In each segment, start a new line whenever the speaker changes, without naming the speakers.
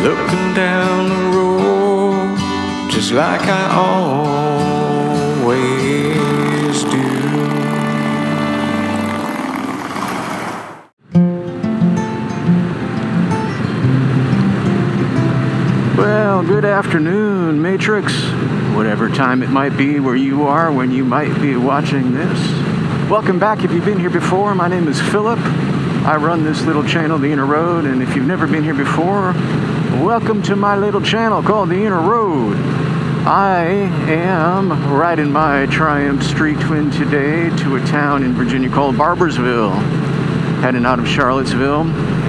looking down the road, just like I always do.
Well, good afternoon, Matrix. Whatever time it might be where you are when you might be watching this. Welcome back if you've been here before. My name is Philip. I run this little channel, The Inner Road, and if you've never been here before, welcome to my little channel called The Inner Road. I am riding my Triumph Street Twin today to a town in Virginia called Barboursville, heading out of Charlottesville,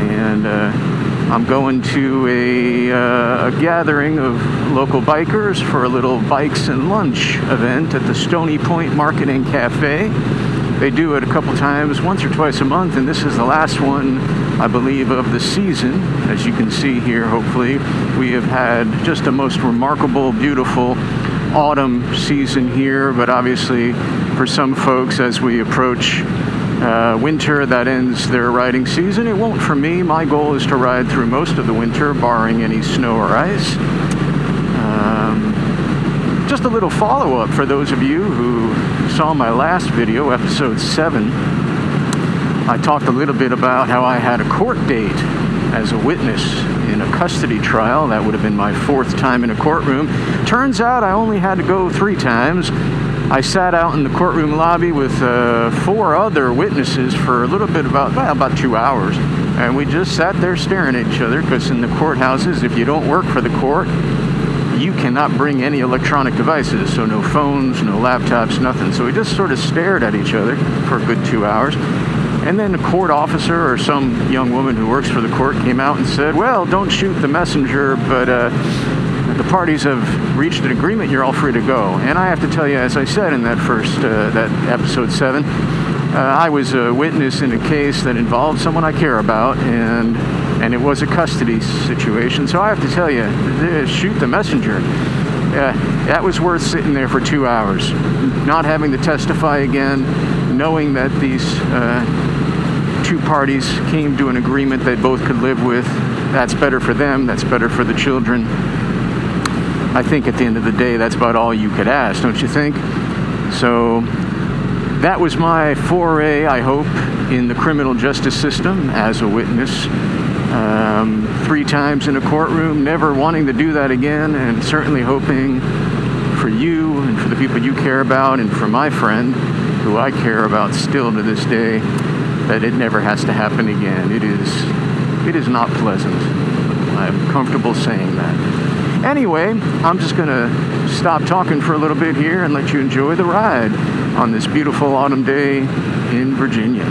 and I'm going to a gathering of local bikers for a little bikes and lunch event at the Stony Point Market and Cafe. They do it a couple times, once or twice a month, and this is the last one, I believe, of the season. As you can see here, hopefully, we have had just a most remarkable, beautiful autumn season here, but obviously for some folks, as we approach winter, that ends their riding season. It won't for me. My goal is to ride through most of the winter, barring any snow or ice. Just a little follow-up for those of you who saw my last video, episode 7. I talked a little bit about how I had a court date as a witness in a custody trial. That would have been my 4th time in a courtroom. Turns out I only had to go 3 times. I sat out in the courtroom lobby with 4 other witnesses for a little bit about 2 hours. And we just sat there staring at each other, because in the courthouses, if you don't work for the court, you cannot bring any electronic devices. So no phones, no laptops, nothing. So we just sort of stared at each other for a good 2 hours. And then a court officer or some young woman who works for the court came out and said, well, don't shoot the messenger, but the parties have reached an agreement, you're all free to go. And I have to tell you, as I said in that that episode 7, I was a witness in a case that involved someone I care about, and it was a custody situation. So I have to tell you, shoot the messenger. That was worth sitting there for 2 hours, not having to testify again, knowing that these 2 parties came to an agreement they both could live with. That's better for them, that's better for the children. I think at the end of the day, that's about all you could ask, don't you think? So that was my foray, I hope, in the criminal justice system as a witness. 3 times in a courtroom, never wanting to do that again, and certainly hoping for you and for the people you care about, and for my friend, who I care about still to this day, that it never has to happen again. It is not pleasant. I'm comfortable saying that. Anyway, I'm just going to stop talking for a little bit here and let you enjoy the ride on this beautiful autumn day in Virginia.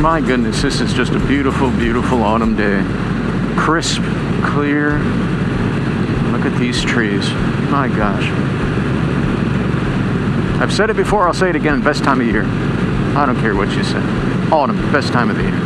My goodness, this is just a beautiful, beautiful autumn day. Crisp, clear. Look at these trees. My gosh. I've said it before, I'll say it again, best time of year. I don't care what you say. Autumn, best time of the year.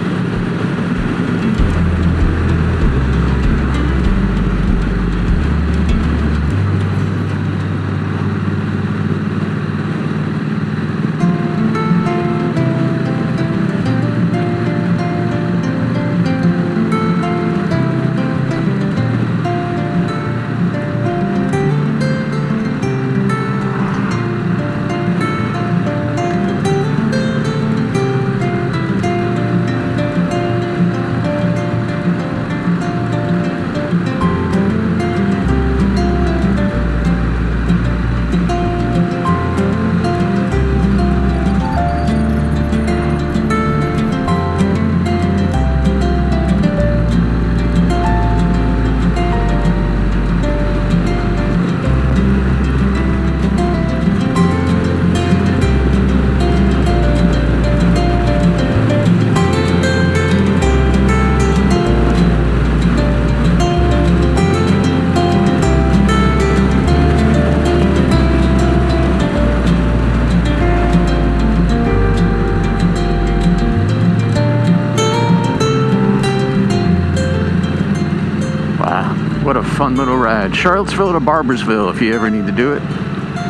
What a fun little ride. Charlottesville to Barboursville, if you ever need to do it.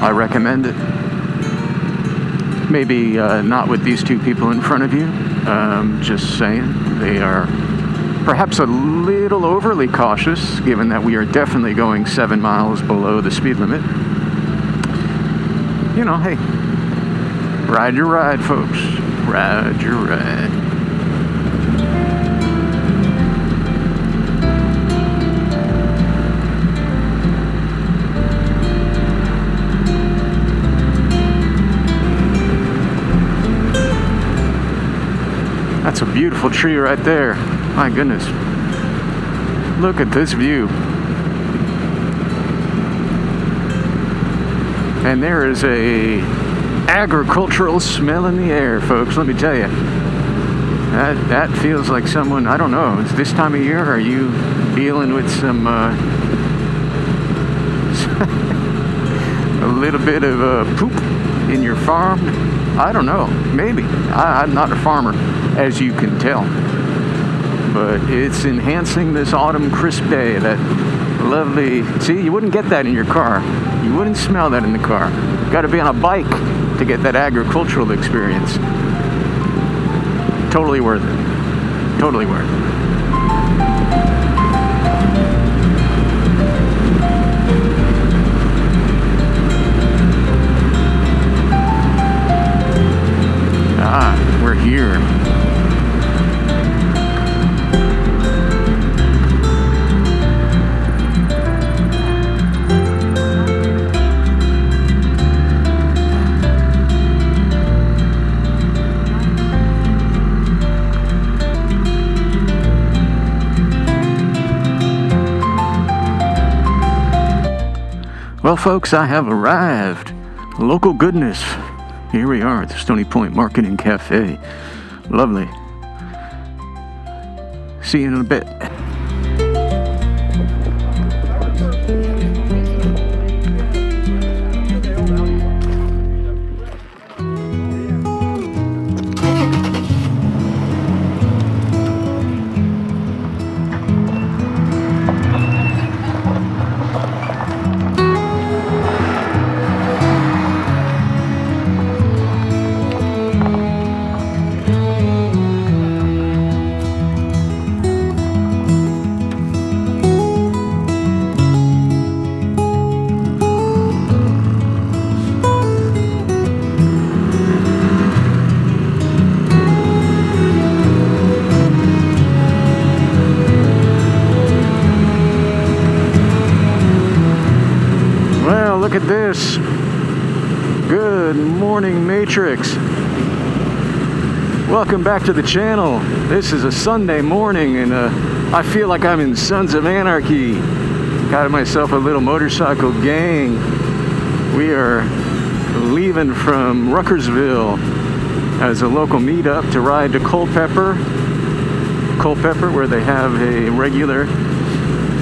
I recommend it. Maybe not with these two people in front of you. Just saying. They are perhaps a little overly cautious, given that we are definitely going 7 miles below the speed limit. You know, hey, ride your ride, folks. Ride your ride. That's a beautiful tree right there. My goodness. Look at this view. And there is a agricultural smell in the air, folks, let me tell you. That feels like someone, I don't know, it's this time of year, are you dealing with some, a little bit of poop in your farm? I don't know, maybe. I'm not a farmer, as you can tell. But it's enhancing this autumn crisp day, that lovely, see, you wouldn't get that in your car. You wouldn't smell that in the car. Got to be on a bike to get that agricultural experience. Totally worth it. Totally worth it. Ah, we're here. Well, folks, I have arrived. Local goodness. Here we are at the Stony Point Market and Cafe. Lovely. See you in a bit. Look at this. Good morning, Matrix. Welcome back to the channel. This is a Sunday morning, and I feel like I'm in Sons of Anarchy. Got myself a little motorcycle gang. We are leaving from Ruckersville as a local meetup to ride to Culpeper, where they have a regular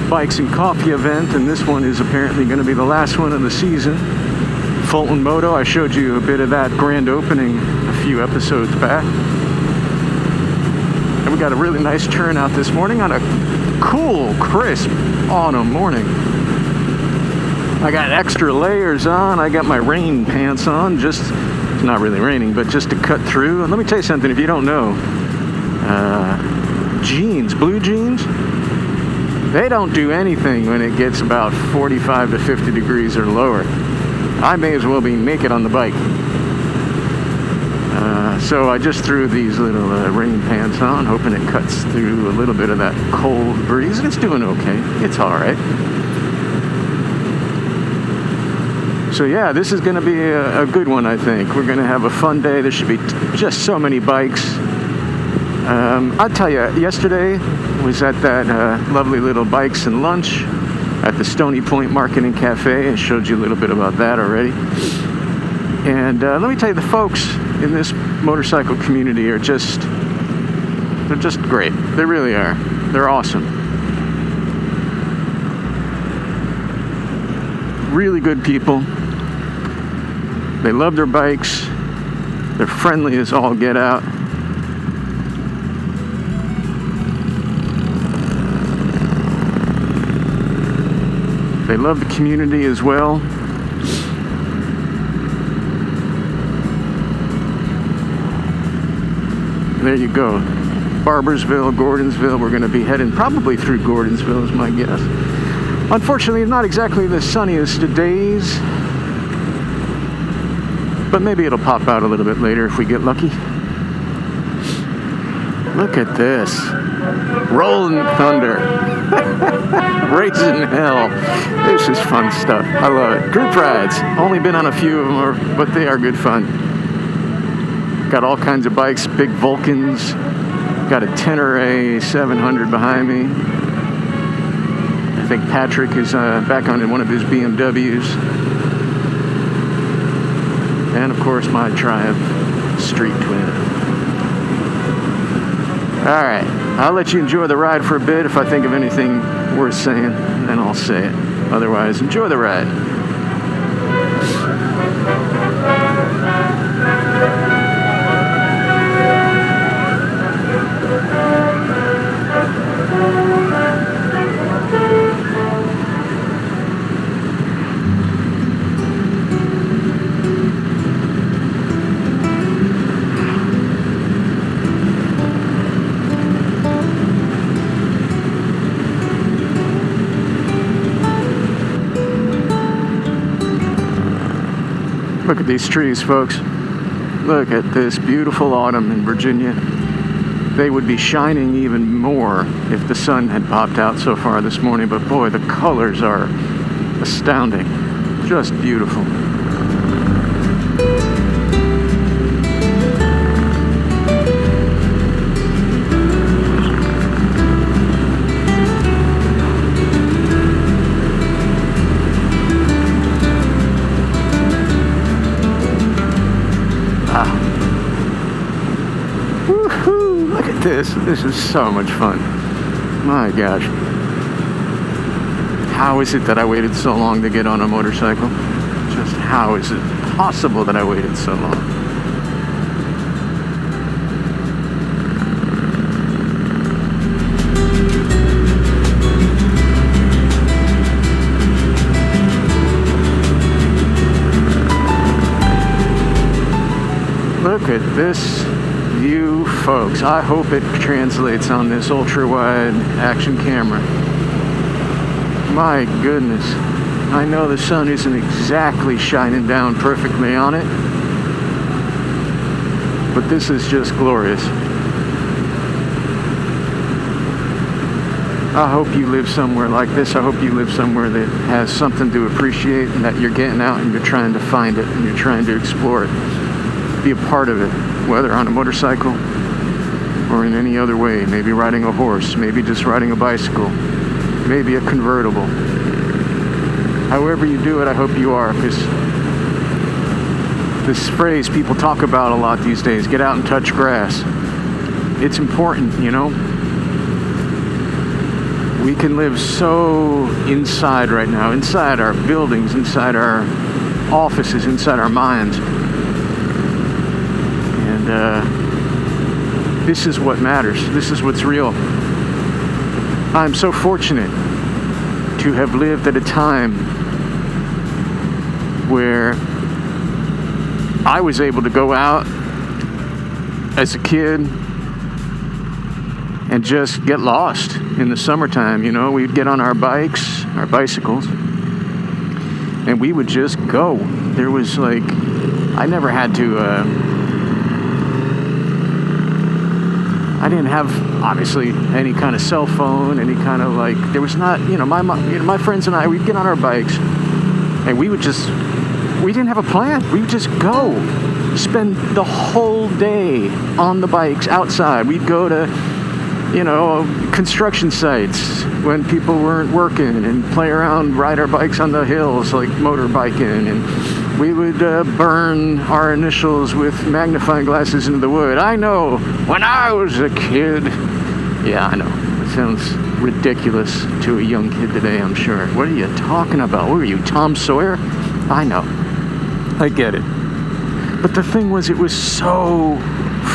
bikes and coffee event, and this one is apparently going to be the last one of the season. Fulton Moto, I showed you a bit of that grand opening a few episodes back. And we got a really nice turnout this morning on a cool, crisp autumn morning. I got extra layers on. I got my rain pants on, just, it's not really raining, but just to cut through. And let me tell you something, if you don't know, jeans, blue jeans, they don't do anything when it gets about 45 to 50 degrees or lower. I may as well be naked on the bike. So I just threw these little rain pants on, hoping it cuts through a little bit of that cold breeze, and it's doing okay. It's all right. So yeah, this is going to be a good one, I think. We're going to have a fun day. There should be just so many bikes. I'll tell you, yesterday was at that lovely little Bikes and Lunch at the Stony Point Market and Cafe. I showed you a little bit about that already. And let me tell you, the folks in this motorcycle community are they're just great. They really are. They're awesome. Really good people. They love their bikes. They're friendly as all get out. They love the community as well. There you go. Barboursville, Gordonsville. We're going to be heading probably through Gordonsville is my guess. Unfortunately, not exactly the sunniest of days, but maybe it'll pop out a little bit later if we get lucky. Look at this. Rolling thunder. Raising hell. This is fun stuff. I love it. Group rides. Only been on a few of them, but they are good fun. Got all kinds of bikes, big Vulcans. Got a Tenere 700 behind me. I think Patrick is back on one of his BMWs. And of course my Triumph Street Twin. Alright, I'll let you enjoy the ride for a bit. If I think of anything worth saying, then I'll say it. Otherwise, enjoy the ride. Look at these trees, folks. Look at this beautiful autumn in Virginia. They would be shining even more if the sun had popped out so far this morning, but boy, the colors are astounding. Just beautiful. This is so much fun. My gosh. How is it that I waited so long to get on a motorcycle? Just how is it possible that I waited so long? Look at this view, folks. I hope it translates on this ultra-wide action camera. My goodness. I know the sun isn't exactly shining down perfectly on it, but this is just glorious. I hope you live somewhere like this. I hope you live somewhere that has something to appreciate and that you're getting out and you're trying to find it and you're trying to explore it. Be a part of it. Whether on a motorcycle or in any other way, maybe riding a horse, maybe just riding a bicycle, maybe a convertible. However you do it, I hope you are, because this phrase people talk about a lot these days, get out and touch grass. It's important, you know? We can live so inside right now, inside our buildings, inside our offices, inside our minds. This is what matters. This is what's real. I'm so fortunate to have lived at a time where I was able to go out as a kid and just get lost in the summertime. You know, we'd get on our bikes, our bicycles, and we would just go. There was like, I never had to, I didn't have, obviously, any kind of cell phone, any kind of like, there was not, my friends and I, we'd get on our bikes, and we didn't have a plan. We would just go, spend the whole day on the bikes outside. We'd go to, construction sites when people weren't working and play around, ride our bikes on the hills, like motorbiking, and we would burn our initials with magnifying glasses into the wood. I know, when I was a kid. Yeah, I know. It sounds ridiculous to a young kid today, I'm sure. What are you talking about? What are you, Tom Sawyer? I know. I get it. But the thing was, it was so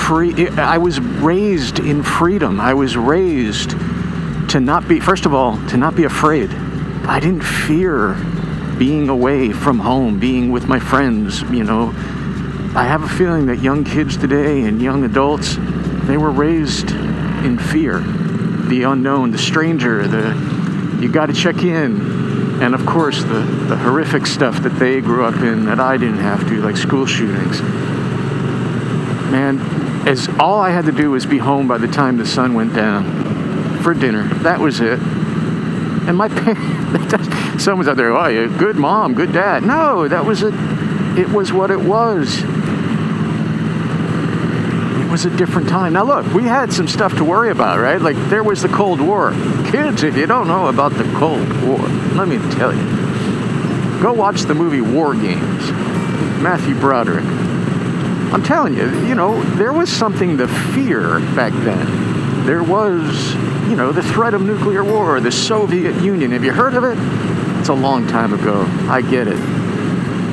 free. I was raised in freedom. I was raised to not be, first of all, to not be afraid. I didn't fear being away from home, being with my friends, I have a feeling that young kids today and young adults, they were raised in fear. The unknown, the stranger, you got to check in. And of course, the horrific stuff that they grew up in that I didn't have to, like school shootings. Man, all I had to do was be home by the time the sun went down for dinner. That was it. And my parents, someone's out there, oh, yeah, good mom, good dad. No, it was what it was. It was a different time. Now look, we had some stuff to worry about, right? Like there was the Cold War. Kids, if you don't know about the Cold War, let me tell you. Go watch the movie War Games. Matthew Broderick. I'm telling you, there was something to fear back then. There was, the threat of nuclear war, the Soviet Union. Have you heard of it? It's a long time ago. I get it.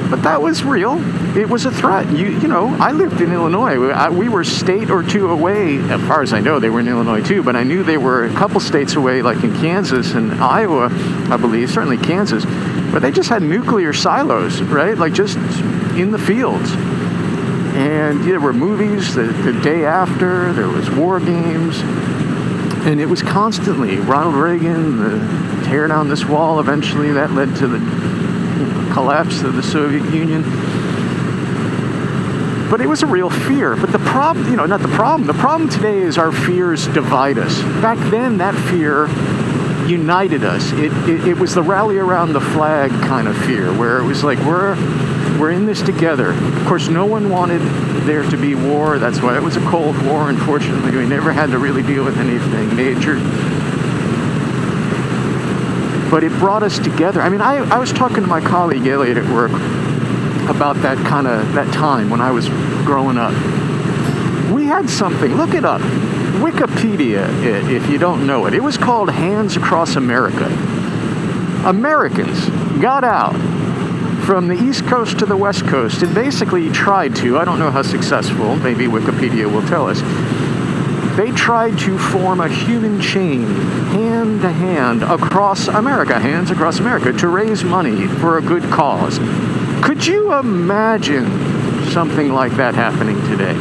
But that was real. It was a threat. I lived in Illinois. We were a state or two away. As far as I know, they were in Illinois too, but I knew they were a couple states away, like in Kansas and Iowa, I believe, certainly Kansas. But they just had nuclear silos, right? Like just in the fields. And there were movies the day after. There was war games. And it was constantly Ronald Reagan, tear down this wall. Eventually that led to the collapse of the Soviet Union. But it was a real fear. But the problem, not the problem. The problem today is our fears divide us. Back then, that fear united us. It was the rally around the flag kind of fear, where it was like, we're in this together. Of course, no one wanted there to be war. That's why it was a Cold War. Unfortunately, we never had to really deal with anything major. But it brought us together. I mean, I was talking to my colleague Elliot at work about that time when I was growing up. We had something. Look it up. Wikipedia, if you don't know it. It was called Hands Across America. Americans got out from the East Coast to the West Coast and basically tried to, I don't know how successful, maybe Wikipedia will tell us, they tried to form a human chain, hand to hand, across America, hands across America, to raise money for a good cause. Could you imagine something like that happening today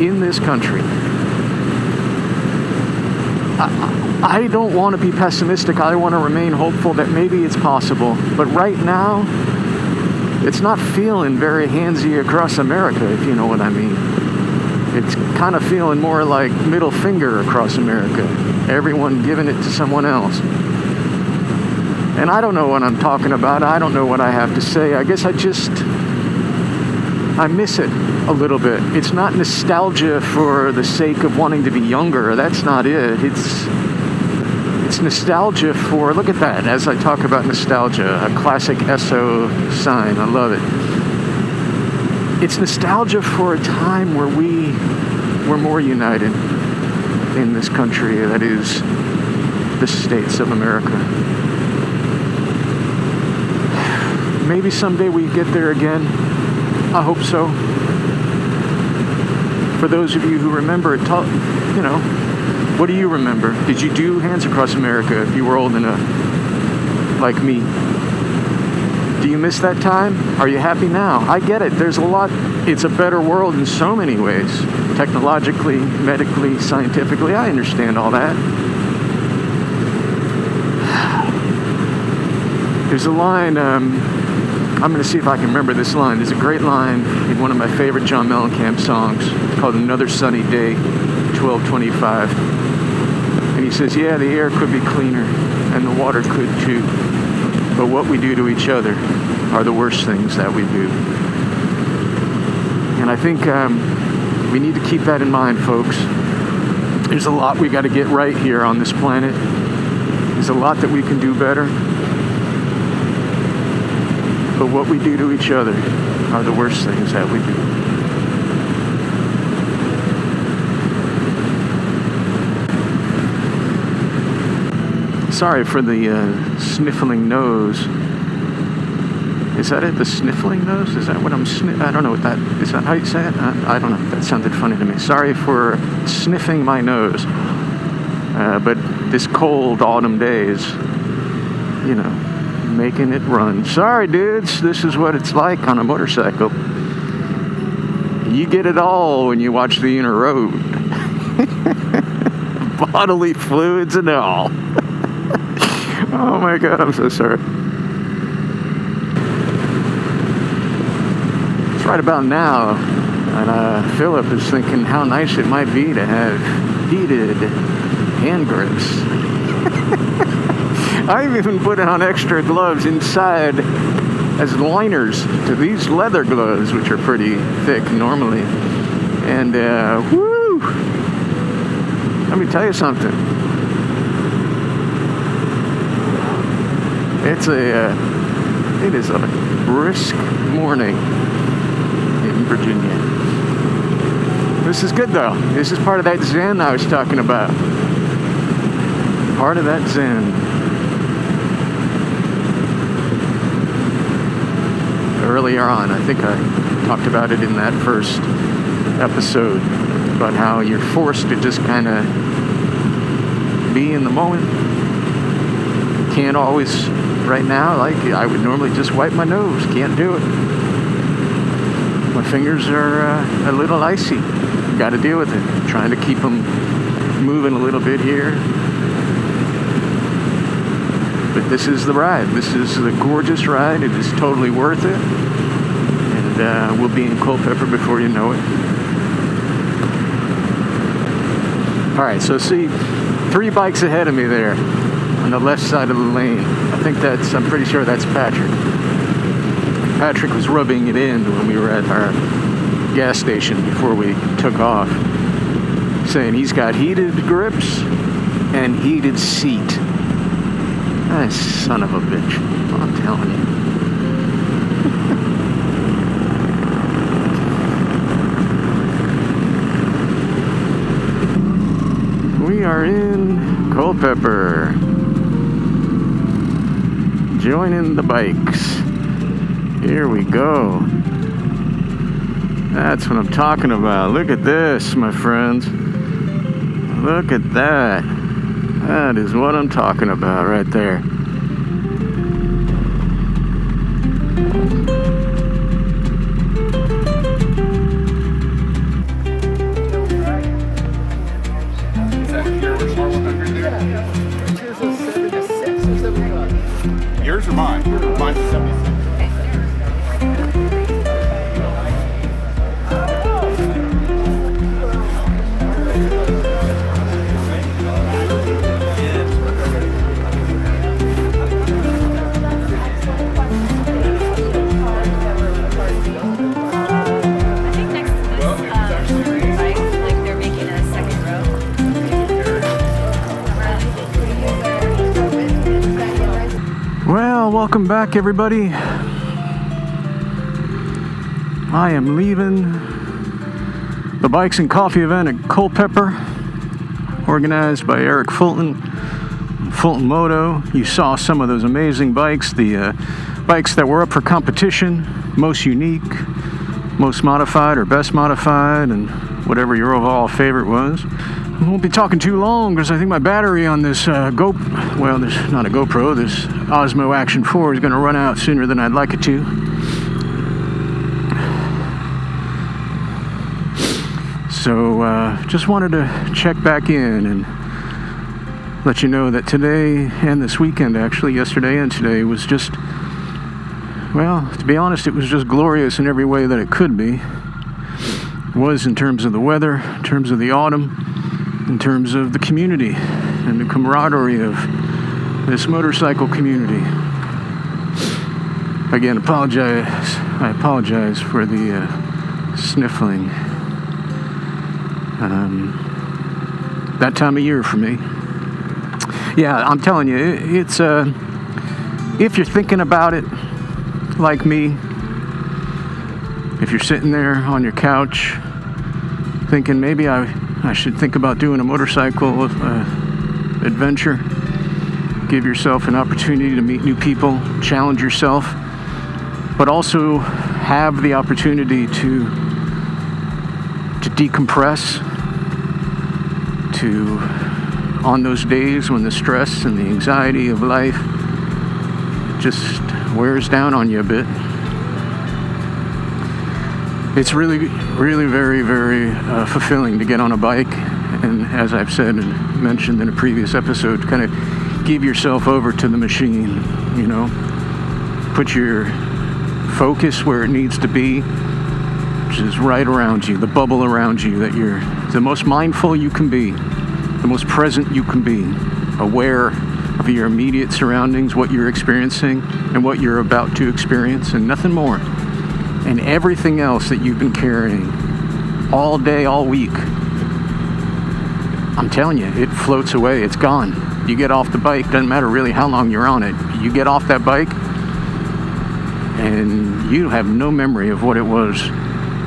in this country? I don't want to be pessimistic. I want to remain hopeful that maybe it's possible. But right now, it's not feeling very handsy across America, if you know what I mean. It's kind of feeling more like middle finger across America. Everyone giving it to someone else. And I don't know what I'm talking about. I don't know what I have to say. I guess I miss it a little bit. It's not nostalgia for the sake of wanting to be younger. That's not it. It's nostalgia for, look at that, as I talk about nostalgia, a classic SO sign. I love it. It's nostalgia for a time where we were more united in this country, that is, the states of America. Maybe someday we get there again. I hope so. For those of you who remember it, what do you remember? Did you do Hands Across America if you were old enough, like me? Do you miss that time? Are you happy now? I get it. There's a lot. It's a better world in so many ways. Technologically, medically, scientifically. I understand all that. There's a line, I'm going to see if I can remember this line. There's a great line in one of my favorite John Mellencamp songs called Another Sunny Day, 1225. And he says, yeah, the air could be cleaner and the water could too. But what we do to each other are the worst things that we do. And I think we need to keep that in mind, folks. There's a lot we got to get right here on this planet. There's a lot that we can do better. But what we do to each other are the worst things that we do. Sorry for the sniffling nose. Is that it? The sniffling nose? Is that what I'm I don't know what that... Is that how you say it? I don't know. That sounded funny to me. Sorry for sniffing my nose. But this cold autumn days, you know, making it run. Sorry, dudes, this is what it's like on a motorcycle. You get it all when you watch the inner road. Bodily fluids and all. Oh my God, I'm so sorry. It's right about now, and Philip is thinking how nice it might be to have heated hand grips. I've even put on extra gloves inside as liners to these leather gloves, which are pretty thick normally. And whoo! Let me tell you something. It is a brisk morning in Virginia. This is good though. This is part of that zen I was talking about. Part of that zen. Earlier on, I think I talked about it in that first episode, about how you're forced to just kind of be in the moment. Can't always, right now, like I would normally just wipe my nose. Can't do it. My fingers are a little icy. Got to deal with it. Trying to keep them moving a little bit here. But this is the ride. This is the gorgeous ride. It is totally worth it. And we'll be in Culpeper before you know it. All right, so see, 3 bikes ahead of me there on the left side of the lane. I'm pretty sure that's Patrick. Patrick was rubbing it in when we were at our gas station before we took off, saying he's got heated grips and heated seat. Ah, son of a bitch. I'm telling you. We are in Culpeper. Joining the bikes. Here we go. That's what I'm talking about. Look at this, my friends. Look at that. That is what I'm talking about right there.
Yours or mine? Mine's a 76.
Welcome back, everybody. I am leaving the Bikes and Coffee event at Culpeper, organized by Eric Fulton Moto. You saw some of those amazing bikes, the bikes that were up for competition, most unique, most modified or best modified, and whatever your overall favorite was. I won't be talking too long because I think my battery on this this not a GoPro, this Osmo Action 4 is going to run out sooner than I'd like it to. So just wanted to check back in and let you know that today and this weekend, actually, yesterday and today, was just, well, to be honest, it was just glorious in every way that it could be. It was in terms of the weather, in terms of the autumn, in terms of the community and the camaraderie of this motorcycle community. Again, I apologize for the sniffling. That time of year for me. Yeah, I'm telling you, it's if you're thinking about it like me, if you're sitting there on your couch thinking maybe I should think about doing a motorcycle adventure, give yourself an opportunity to meet new people, challenge yourself, but also have the opportunity to decompress, on those days when the stress and the anxiety of life just wears down on you a bit. It's really, really very, very fulfilling to get on a bike, and as I've said and mentioned in a previous episode, kind of give yourself over to the machine, you know, put your focus where it needs to be, which is right around you, the bubble around you, that you're the most mindful you can be, the most present you can be, aware of your immediate surroundings, what you're experiencing and what you're about to experience, and nothing more. And everything else that you've been carrying all day, all week, I'm telling you, it floats away. It's gone. You get off the bike, doesn't matter really how long you're on it. You get off that bike and you have no memory of what it was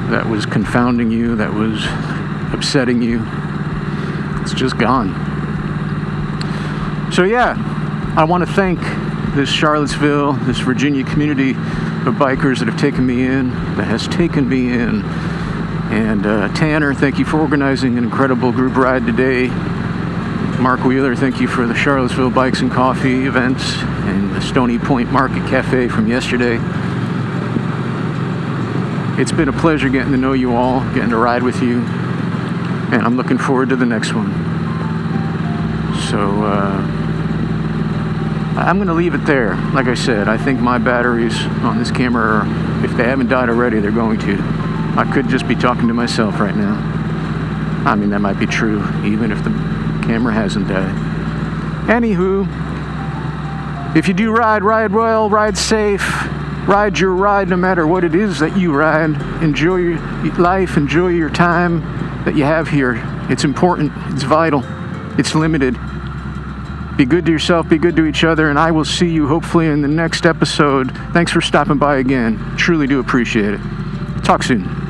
that was confounding you, that was upsetting you. It's just gone. So yeah, I want to thank this Charlottesville, this Virginia community of bikers that have taken me in, that has taken me in. And Tanner, thank you for organizing an incredible group ride today. Mark Wheeler, thank you for the Charlottesville Bikes and Coffee events and the Stony Point Market Cafe from yesterday. It's been a pleasure getting to know you all, getting to ride with you, and I'm looking forward to the next one. So I'm going to leave it there. Like I said, I think my batteries on this camera are, if they haven't died already, they're going to. I could just be talking to myself right now. I mean, that might be true, even if the camera hasn't died. Anywho, if you do ride well, ride safe, ride your ride no matter what it is that you ride. Enjoy your life, enjoy your time that you have here. It's important, it's vital, it's limited. Be good to yourself, be good to each other, and I will see you hopefully in the next episode. Thanks for stopping by again. Truly do appreciate it. Talk soon.